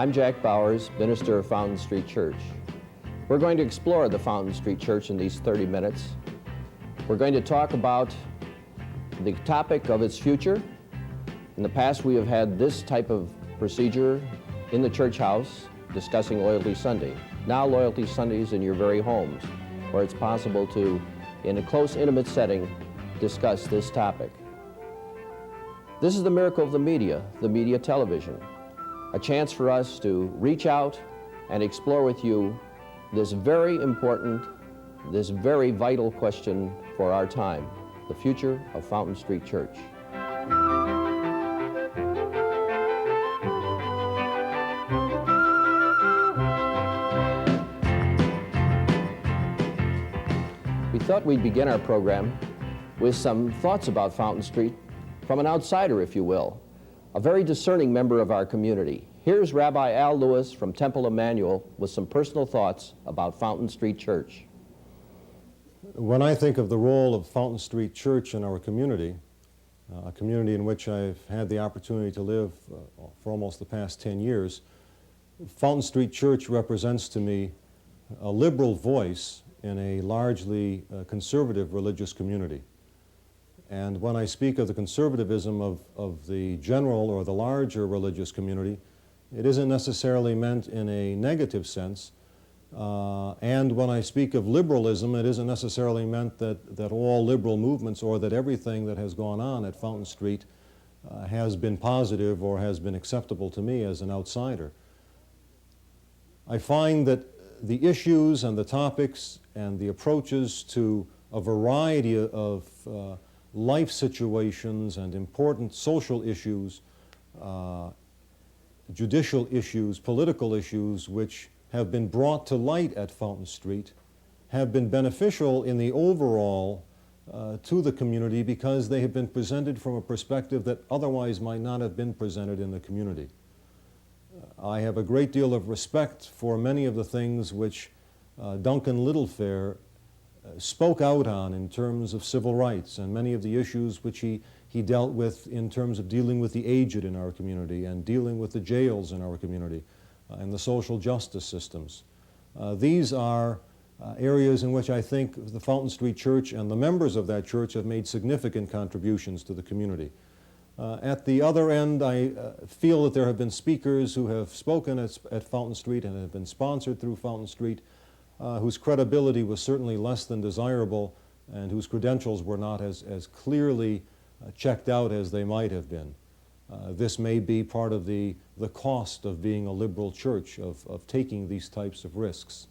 I'm Jack Bowers, minister of Fountain Street Church. We're going to explore the Fountain Street Church in these 30 minutes. We're going to talk about the topic of its future. In the past, we have had this type of procedure in the church house discussing Loyalty Sunday. Now Loyalty Sunday is in your very homes, where it's possible to, in a close, intimate setting, discuss this topic. This is the miracle of the media television. A chance for us to reach out and explore with you this very important, this very vital question for our time, the future of Fountain Street Church. We thought we'd begin our program with some thoughts about Fountain Street from an outsider, if you will, a very discerning member of our community. Here's Rabbi Al Lewis from Temple Emanuel with some personal thoughts about Fountain Street Church. When I think of the role of Fountain Street Church in our community, a community in which I've had the opportunity to live for almost the past 10 years, Fountain Street Church represents to me a liberal voice in a largely conservative religious community. And when I speak of the conservatism of the general or the larger religious community, it isn't necessarily meant in a negative sense. And when I speak of liberalism, it isn't necessarily meant that all liberal movements or that everything that has gone on at Fountain Street has been positive or has been acceptable to me as an outsider. I find that the issues and the topics and the approaches to a variety of life situations and important social issues, judicial issues, political issues, which have been brought to light at Fountain Street, have been beneficial in the overall to the community because they have been presented from a perspective that otherwise might not have been presented in the community. I have a great deal of respect for many of the things which Duncan Littlefair spoke out on in terms of civil rights and many of the issues which he dealt with in terms of dealing with the aged in our community and dealing with the jails in our community and the social justice systems. These are areas in which I think the Fountain Street Church and the members of that church have made significant contributions to the community. At the other end, I feel that there have been speakers who have spoken at Fountain Street and have been sponsored through Fountain Street whose credibility was certainly less than desirable and whose credentials were not as clearly checked out as they might have been. This may be part of the cost of being a liberal church, of taking these types of risks.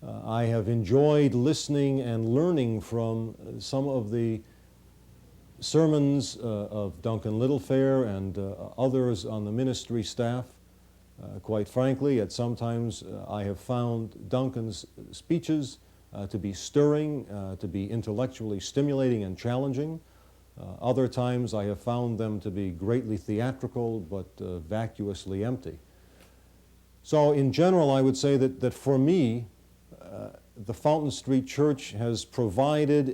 I have enjoyed listening and learning from some of the sermons of Duncan Littlefair and others on the ministry staff. Quite frankly, at sometimes I have found Duncan's speeches to be stirring, to be intellectually stimulating and challenging. Other times I have found them to be greatly theatrical but vacuously empty. So in general, I would say that for me, the Fountain Street Church has provided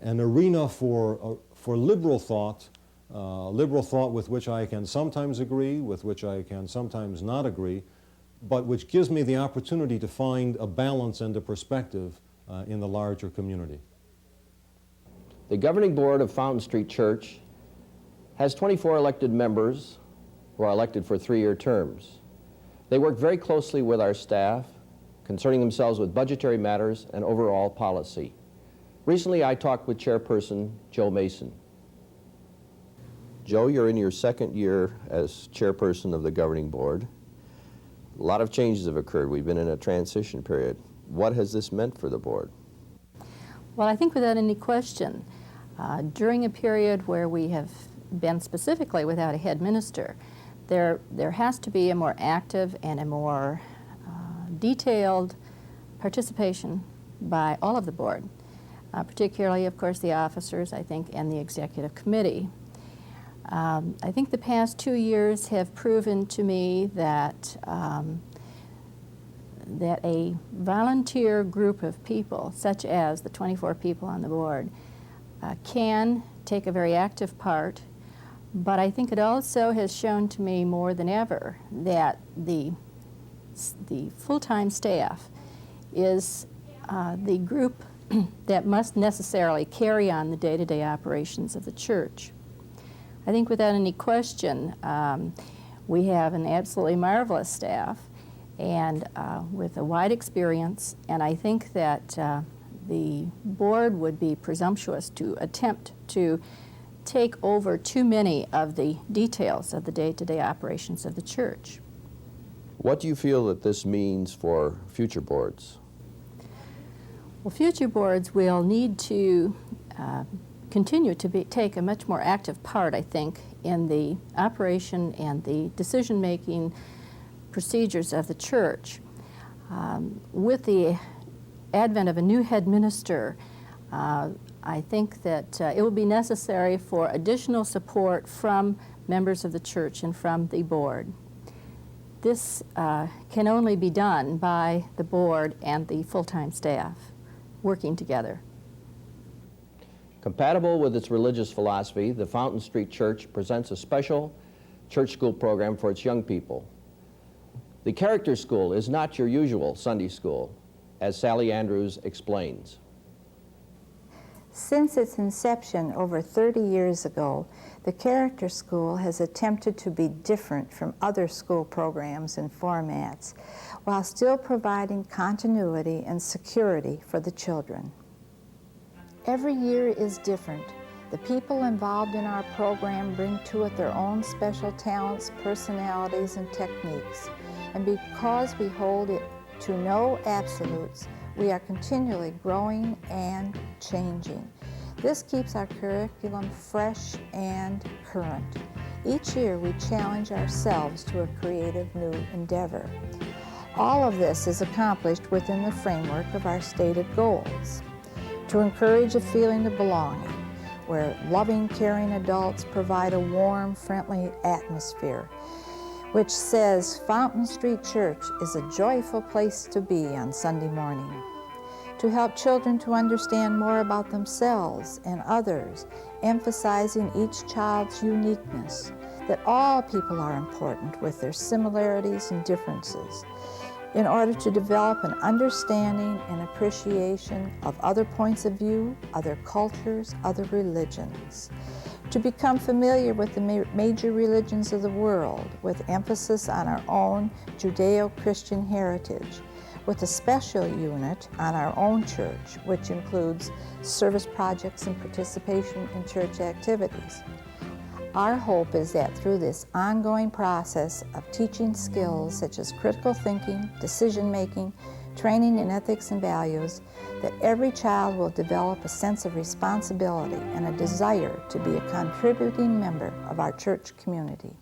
an arena for liberal thought with which I can sometimes agree, with which I can sometimes not agree, but which gives me the opportunity to find a balance and a perspective in the larger community. The governing board of Fountain Street Church has 24 elected members who are elected for 3-year terms. They work very closely with our staff, concerning themselves with budgetary matters and overall policy. Recently, I talked with Chairperson Joe Mason. Joe, you're in your 2nd year as chairperson of the governing board. A lot of changes have occurred. We've been in a transition period. What has this meant for the board? Well, I think without any question, during a period where we have been specifically without a head minister, there has to be a more active and a more detailed participation by all of the board, particularly, of course, the officers, I think, and the executive committee. I think the past 2 years have proven to me that that a volunteer group of people, such as the 24 people on the board, can take a very active part But I think it also has shown to me more than ever that the full-time staff is the group that must necessarily carry on the day-to-day operations of the church. I think without any question, we have an absolutely marvelous staff and with a wide experience, and I think that the board would be presumptuous to attempt to take over too many of the details of the day-to-day operations of the church. What do you feel that this means for future boards? Well, future boards will need to continue to take a much more active part, I think, in the operation and the decision-making procedures of the church. With the advent of a new head minister, I think that it will be necessary for additional support from members of the church and from the board. This can only be done by the board and the full-time staff working together. Compatible with its religious philosophy, the Fountain Street Church presents a special church school program for its young people. The Character School is not your usual Sunday school, as Sally Andrews explains. Since its inception over 30 years ago, the Character School has attempted to be different from other school programs and formats, while still providing continuity and security for the children. Every year is different. The people involved in our program bring to it their own special talents, personalities, and techniques. And because we hold it to no absolutes, we are continually growing and changing. This keeps our curriculum fresh and current. Each year we challenge ourselves to a creative new endeavor. All of this is accomplished within the framework of our stated goals: to encourage a feeling of belonging, where loving, caring adults provide a warm, friendly atmosphere, which says Fountain Street Church is a joyful place to be on Sunday morning. To help children to understand more about themselves and others, emphasizing each child's uniqueness, that all people are important with their similarities and differences, in order to develop an understanding and appreciation of other points of view, other cultures, other religions. To become familiar with the major religions of the world, with emphasis on our own Judeo-Christian heritage, with a special unit on our own church, which includes service projects and participation in church activities. Our hope is that through this ongoing process of teaching skills such as critical thinking, decision-making, training in ethics and values, that every child will develop a sense of responsibility and a desire to be a contributing member of our church community.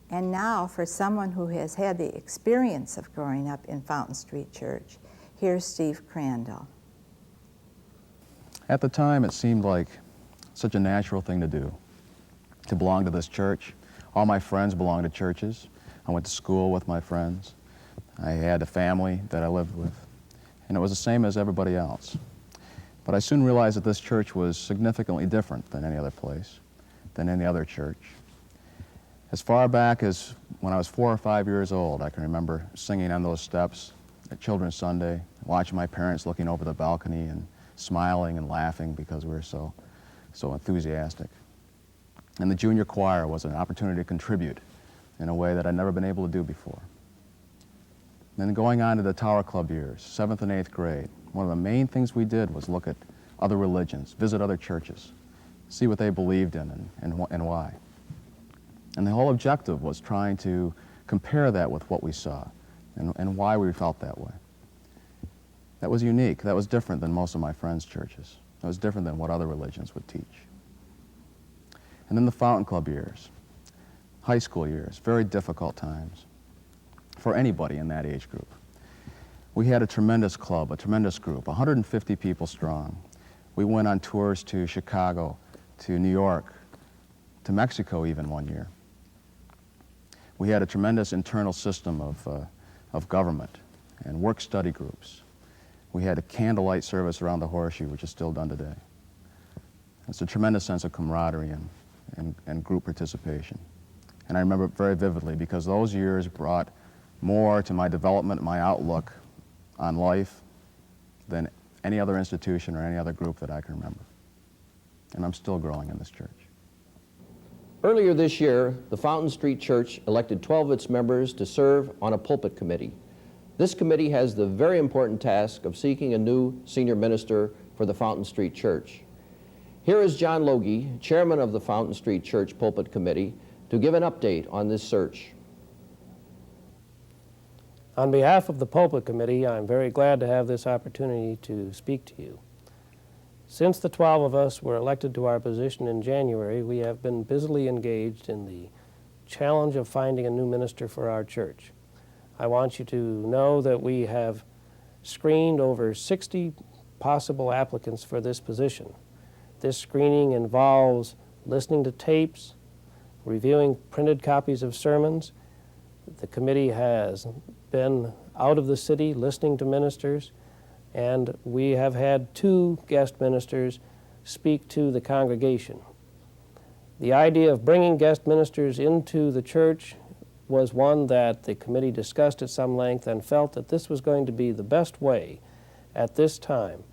And now, for someone who has had the experience of growing up in Fountain Street Church, here's Steve Crandall. At the time, it seemed like such a natural thing to do, to belong to this church. All my friends belonged to churches. I went to school with my friends. I had a family that I lived with, and it was the same as everybody else. But I soon realized that this church was significantly different than any other place, than any other church. As far back as when I was 4 or 5 years old, I can remember singing on those steps at Children's Sunday, watching my parents looking over the balcony and smiling and laughing because we were so enthusiastic. And the junior choir was an opportunity to contribute in a way that I'd never been able to do before. And then going on to the Tower Club years, 7th and 8th grade, one of the main things we did was look at other religions, visit other churches, see what they believed in and why. And the whole objective was trying to compare that with what we saw and why we felt that way. That was unique. That was different than most of my friends' churches. That was different than what other religions would teach. And then the Fountain Club years, high school years, very difficult times for anybody in that age group. We had a tremendous club, a tremendous group, 150 people strong. We went on tours to Chicago, to New York, to Mexico even one year. We had a tremendous internal system of government and work-study groups. We had a candlelight service around the horseshoe, which is still done today. It's a tremendous sense of camaraderie and group participation. And I remember it very vividly because those years brought more to my development, my outlook on life than any other institution or any other group that I can remember. And I'm still growing in this church. Earlier this year, the Fountain Street Church elected 12 of its members to serve on a pulpit committee. This committee has the very important task of seeking a new senior minister for the Fountain Street Church. Here is John Logie, chairman of the Fountain Street Church Pulpit Committee, to give an update on this search. On behalf of the Pulpit Committee, I'm very glad to have this opportunity to speak to you. Since the 12 of us were elected to our position in January, we have been busily engaged in the challenge of finding a new minister for our church. I want you to know that we have screened over 60 possible applicants for this position. This screening involves listening to tapes, reviewing printed copies of sermons. The committee has been out of the city listening to ministers, and we have had 2 guest ministers speak to the congregation. The idea of bringing guest ministers into the church was one that the committee discussed at some length and felt that this was going to be the best way at this time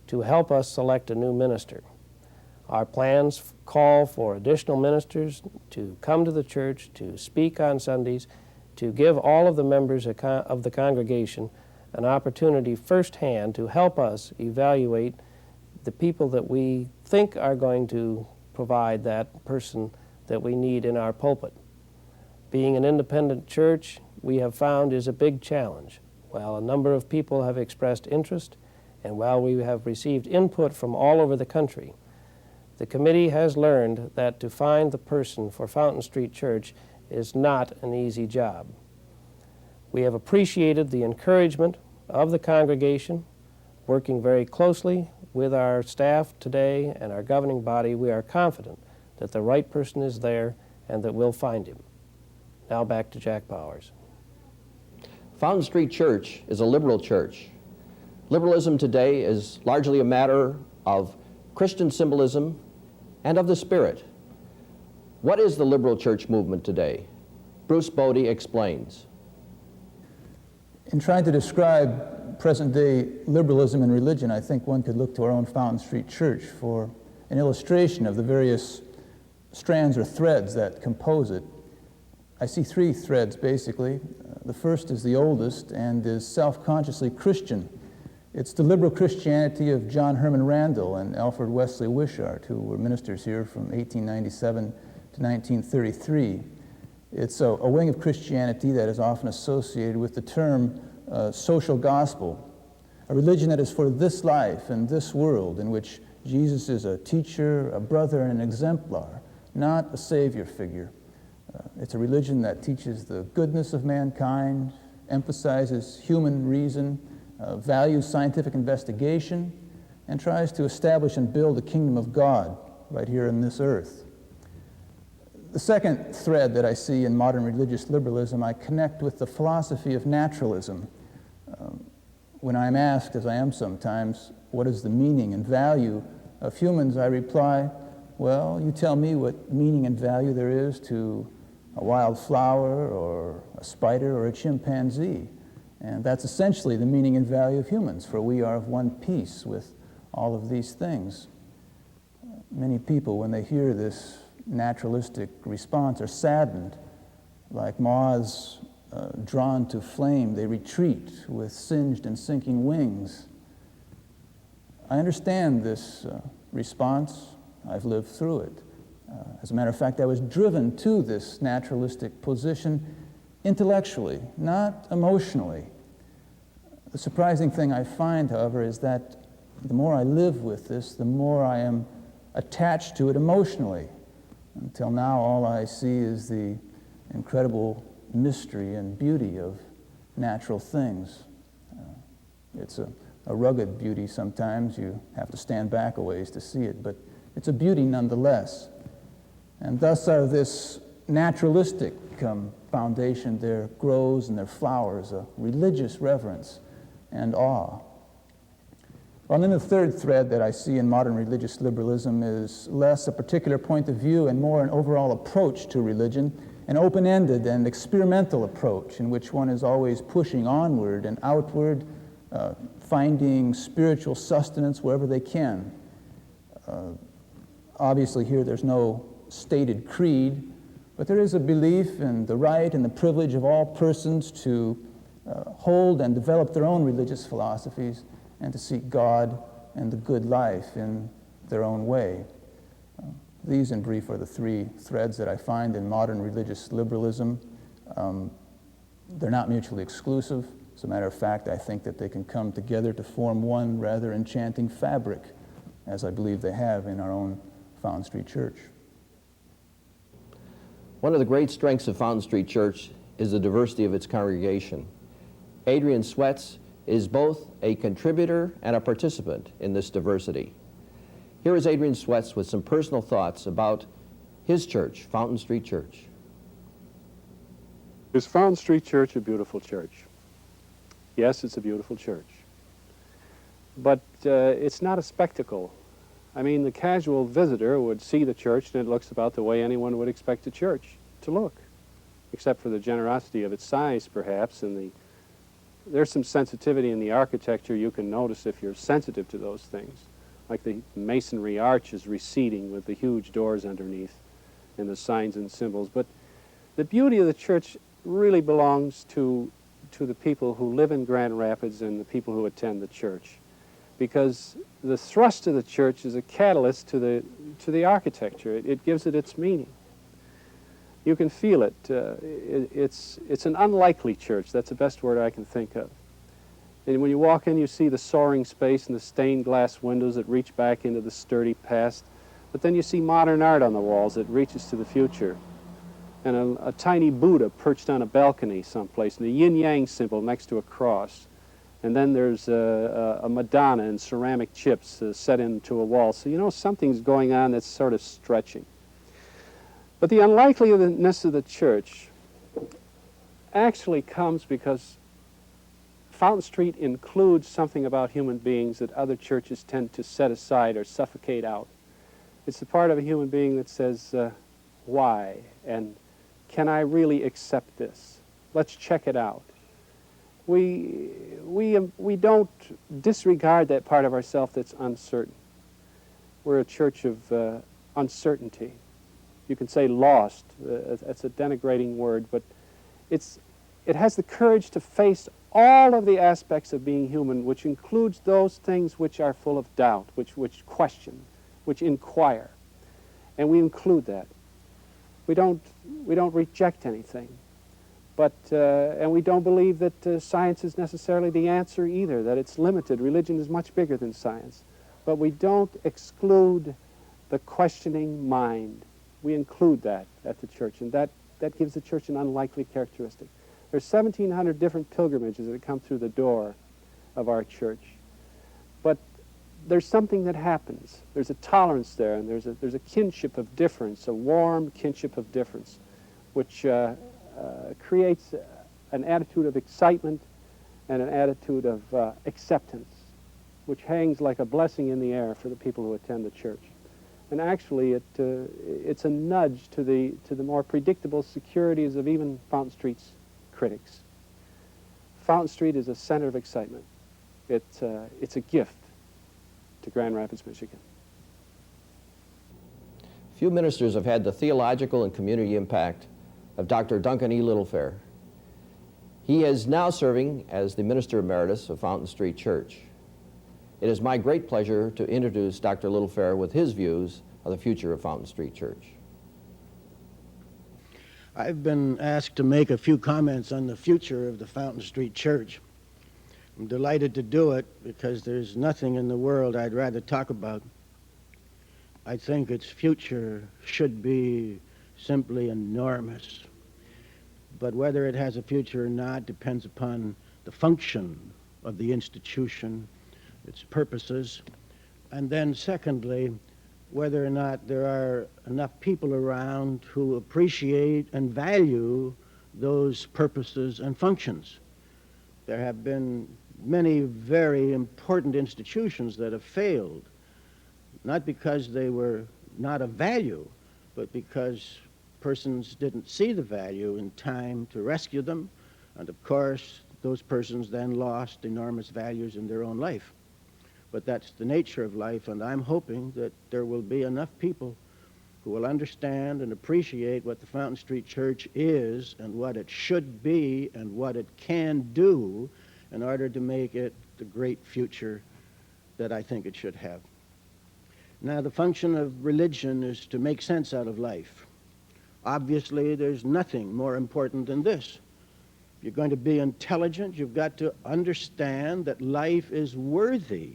to help us select a new minister. Our plans call for additional ministers to come to the church, to speak on Sundays, to give all of the members of the congregation an opportunity firsthand to help us evaluate the people that we think are going to provide that person that we need in our pulpit. Being an independent church, we have found, is a big challenge. While a number of people have expressed interest, and while we have received input from all over the country, the committee has learned that to find the person for Fountain Street Church is not an easy job. We have appreciated the encouragement of the congregation. Working very closely with our staff today and our governing body, we are confident that the right person is there and that we'll find him. Now back to Jack Powers. Fountain Street Church is a liberal church. Liberalism today is largely a matter of Christian symbolism and of the Spirit. What is the liberal church movement today? Bruce Bode explains. In trying to describe present-day liberalism in religion, I think one could look to our own Fountain Street Church for an illustration of the various strands or threads that compose it. I see 3 threads, basically. The first is the oldest and is self-consciously Christian. It's the liberal Christianity of John Herman Randall and Alfred Wesley Wishart, who were ministers here from 1897 to 1933. It's a wing of Christianity that is often associated with the term social gospel, a religion that is for this life and this world, in which Jesus is a teacher, a brother, and an exemplar, not a savior figure. It's a religion that teaches the goodness of mankind, emphasizes human reason, values scientific investigation, and tries to establish and build the kingdom of God right here in this earth. The second thread that I see in modern religious liberalism, I connect with the philosophy of naturalism. When I'm asked, as I am sometimes, what is the meaning and value of humans, I reply, well, you tell me what meaning and value there is to a wild flower or a spider or a chimpanzee. And that's essentially the meaning and value of humans, for we are of one piece with all of these things. Many people, when they hear this naturalistic response, are saddened. Like moths drawn to flame, they retreat with singed and sinking wings. I understand this response. I've lived through it. As a matter of fact, I was driven to this naturalistic position intellectually, not emotionally. The surprising thing I find, however, is that the more I live with this, the more I am attached to it emotionally. Until now, all I see is the incredible mystery and beauty of natural things. It's a rugged beauty sometimes. You have to stand back a ways to see it, but it's a beauty nonetheless. And thus out of this naturalistic foundation, there grows and there flowers a religious reverence and awe. Well, then the third thread that I see in modern religious liberalism is less a particular point of view and more an overall approach to religion, an open-ended and experimental approach in which one is always pushing onward and outward, finding spiritual sustenance wherever they can. Obviously here there's no stated creed, but there is a belief in the right and the privilege of all persons to hold and develop their own religious philosophies and to seek God and the good life in their own way. These, in brief, are the three threads that I find in modern religious liberalism. They're not mutually exclusive. As a matter of fact, I think that they can come together to form one rather enchanting fabric, as I believe they have in our own Fountain Street Church. One of the great strengths of Fountain Street Church is the diversity of its congregation. Adrian Swets is both a contributor and a participant in this diversity. Here is Adrian Swets with some personal thoughts about his church, Fountain Street Church. Is Fountain Street Church a beautiful church? Yes, it's a beautiful church. But it's not a spectacle. I mean, the casual visitor would see the church and it looks about the way anyone would expect a church to look, except for the generosity of its size, perhaps, and there's some sensitivity in the architecture you can notice if you're sensitive to those things, like the masonry arch is receding with the huge doors underneath and the signs and symbols. But the beauty of the church really belongs to the people who live in Grand Rapids and the people who attend the church, because the thrust of the church is a catalyst to the architecture. It gives it its meaning. You can feel it. It's an unlikely church. That's the best word I can think of. And when you walk in, you see the soaring space and the stained glass windows that reach back into the sturdy past. But then you see modern art on the walls that reaches to the future. And a tiny Buddha perched on a balcony someplace, and a yin-yang symbol next to a cross. And then there's a Madonna in ceramic chips set into a wall. So you know something's going on that's sort of stretching. But the unlikeliness of the church actually comes because Fountain Street includes something about human beings that other churches tend to set aside or suffocate out. It's the part of a human being that says, why? And can I really accept this? Let's check it out. We don't disregard that part of ourselves that's uncertain. We're a church of uncertainty. You can say lost. That's a denigrating word, but it has the courage to face all of the aspects of being human, which includes those things which are full of doubt, which question, which inquire. And we include that. We don't reject anything. But, and we don't believe that science is necessarily the answer either, that it's limited. Religion is much bigger than science. But we don't exclude the questioning mind. We include that at the church, and that gives the church an unlikely characteristic. There's 1,700 different pilgrimages that come through the door of our church. But there's something that happens. There's a tolerance there, and there's a kinship of difference, a warm kinship of difference, which creates an attitude of excitement and an attitude of acceptance, which hangs like a blessing in the air for the people who attend the church. And actually, it's a nudge to the more predictable securities of even Fountain Street's critics. Fountain Street is a center of excitement. It's a gift to Grand Rapids, Michigan. Few ministers have had the theological and community impact of Dr. Duncan E. Littlefair. He is now serving as the Minister Emeritus of Fountain Street Church. It is my great pleasure to introduce Dr. Littlefair with his views of the future of Fountain Street Church. I've been asked to make a few comments on the future of the Fountain Street Church. I'm delighted to do it because there's nothing in the world I'd rather talk about. I think its future should be simply enormous. But whether it has a future or not depends upon the function of the institution, its purposes, and then secondly, whether or not there are enough people around who appreciate and value those purposes and functions. There have been many very important institutions that have failed, not because they were not of value, but because persons didn't see the value in time to rescue them, and of course those persons then lost enormous values in their own life. But that's the nature of life, and I'm hoping that there will be enough people who will understand and appreciate what the Fountain Street Church is and what it should be and what it can do in order to make it the great future that I think it should have. Now, the function of religion is to make sense out of life. Obviously, there's nothing more important than this. If you're going to be intelligent, you've got to understand that life is worthy.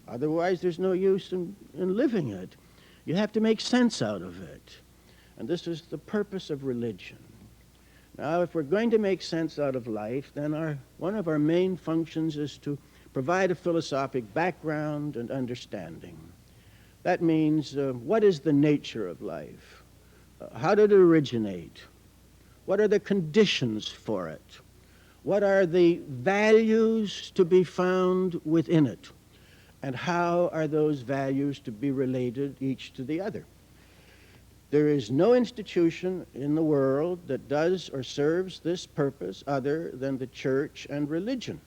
Otherwise, there's no use in living it. You have to make sense out of it. And this is the purpose of religion. Now, if we're going to make sense out of life, then one of our main functions is to provide a philosophic background and understanding. That means, what is the nature of life? How did it originate? What are the conditions for it? What are the values to be found within it? And how are those values to be related each to the other? There is no institution in the world that does or serves this purpose other than the church and religion.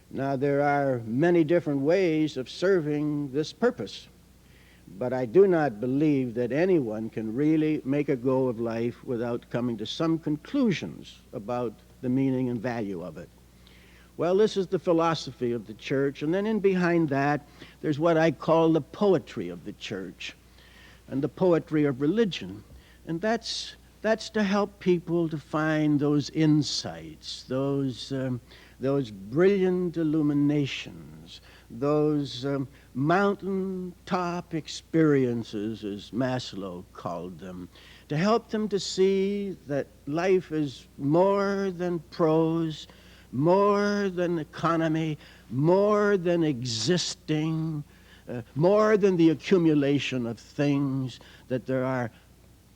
Now, there are many different ways of serving this purpose, but I do not believe that anyone can really make a go of life without coming to some conclusions about the meaning and value of it. Well, this is the philosophy of the church, and then in behind that, there's what I call the poetry of the church and the poetry of religion. And that's to help people to find those insights, those brilliant illuminations, those mountaintop experiences, as Maslow called them, to help them to see that life is more than prose, more than economy, more than existing, more than the accumulation of things, that there are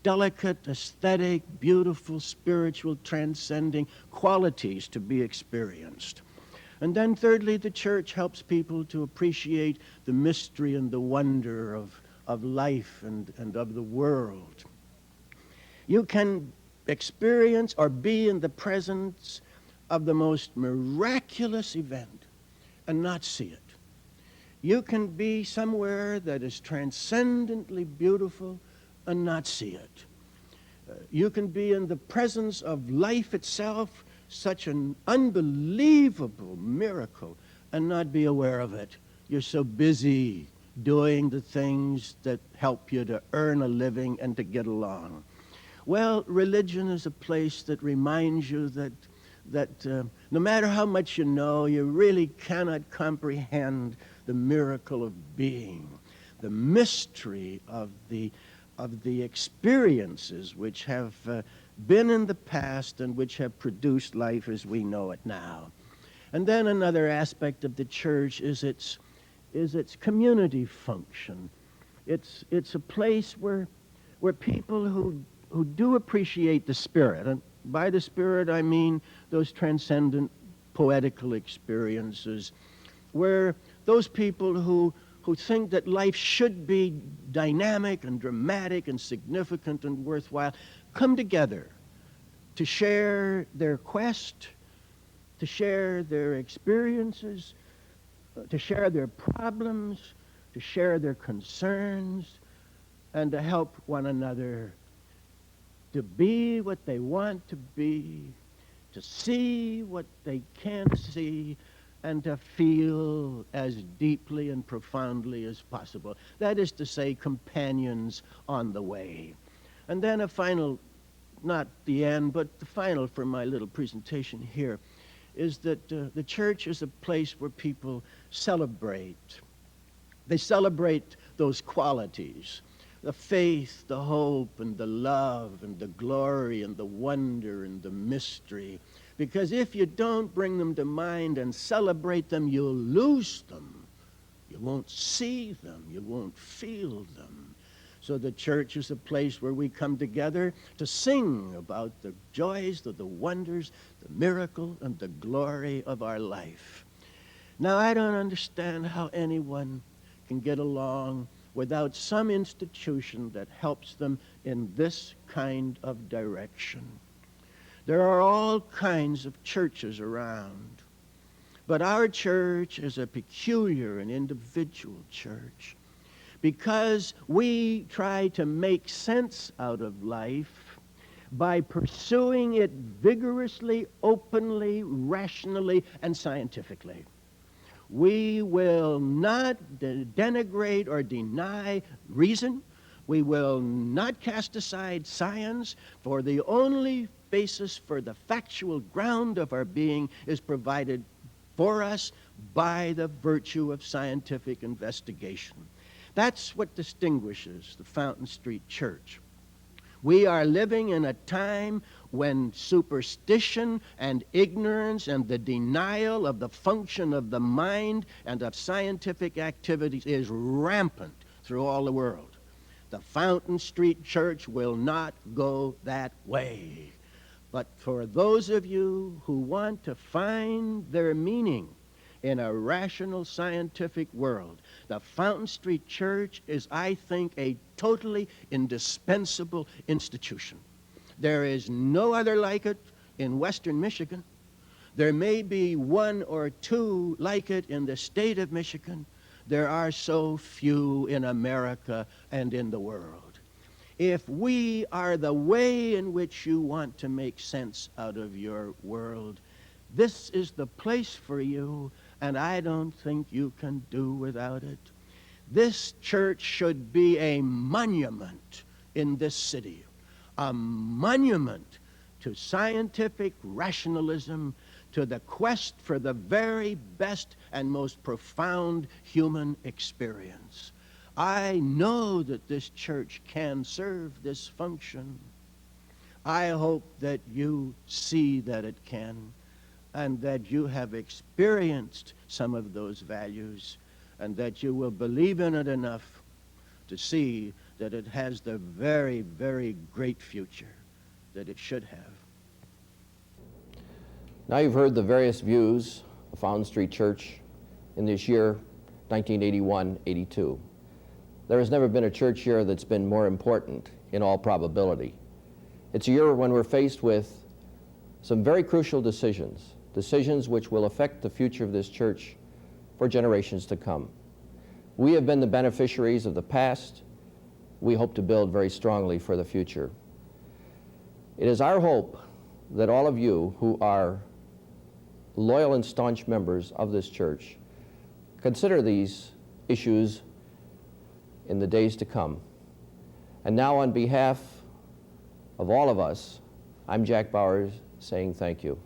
delicate, aesthetic, beautiful, spiritual, transcending qualities to be experienced. And then thirdly, the church helps people to appreciate the mystery and the wonder of life and of the world. You can experience or be in the presence of the most miraculous event and not see it. You can be somewhere that is transcendently beautiful and not see it. You can be in the presence of life itself, such an unbelievable miracle, and not be aware of it. You're so busy doing the things that help you to earn a living and to get along. Well, religion is a place that reminds you that no matter how much you know, you really cannot comprehend the miracle of being, the mystery of the experiences which have been in the past and which have produced life as we know it now. And then another aspect of the church is its community function. It's a place where people who do appreciate the Spirit, and by the Spirit I mean those transcendent poetical experiences, where those people who think that life should be dynamic and dramatic and significant and worthwhile come together to share their quest, to share their experiences, to share their problems, to share their concerns, and to help one another to be what they want to be, to see what they can't see, and to feel as deeply and profoundly as possible. That is to say, companions on the way. And then a final, not the end, but the final for my little presentation here, is that the church is a place where people celebrate. They celebrate those qualities, the faith, the hope, and the love, and the glory, and the wonder, and the mystery. Because if you don't bring them to mind and celebrate them, you'll lose them. You won't see them. You won't feel them. So the church is a place where we come together to sing about the joys, the wonders, the miracle, and the glory of our life. Now, I don't understand how anyone can get along without some institution that helps them in this kind of direction. There are all kinds of churches around, but our church is a peculiar and individual church because we try to make sense out of life by pursuing it vigorously, openly, rationally, and scientifically. We will not denigrate or deny reason. We will not cast aside science, for the only basis for the factual ground of our being is provided for us by the virtue of scientific investigation. That's what distinguishes the Fountain Street Church. We are living in a time when superstition and ignorance and the denial of the function of the mind and of scientific activities is rampant through all the world. The Fountain Street Church will not go that way. But for those of you who want to find their meaning in a rational scientific world, the Fountain Street Church is, I think, a totally indispensable institution. There is no other like it in western Michigan. There may be one or two like it in the state of Michigan. There are so few in America and in the world. If we are the way in which you want to make sense out of your world, this is the place for you, and I don't think you can do without it. This church should be a monument in this city, a monument to scientific rationalism, to the quest for the very best and most profound human experience. I know that this church can serve this function. I hope that you see that it can, and that you have experienced some of those values, and that you will believe in it enough to see that it has the very, very great future that it should have. Now you've heard the various views of Fountain Street Church in this year, 1981-82. There has never been a church year that's been more important in all probability. It's a year when we're faced with some very crucial decisions, decisions which will affect the future of this church for generations to come. We have been the beneficiaries of the past. We hope to build very strongly for the future. It is our hope that all of you who are loyal and staunch members of this church consider these issues in the days to come. And now, on behalf of all of us, I'm Jack Bowers saying thank you.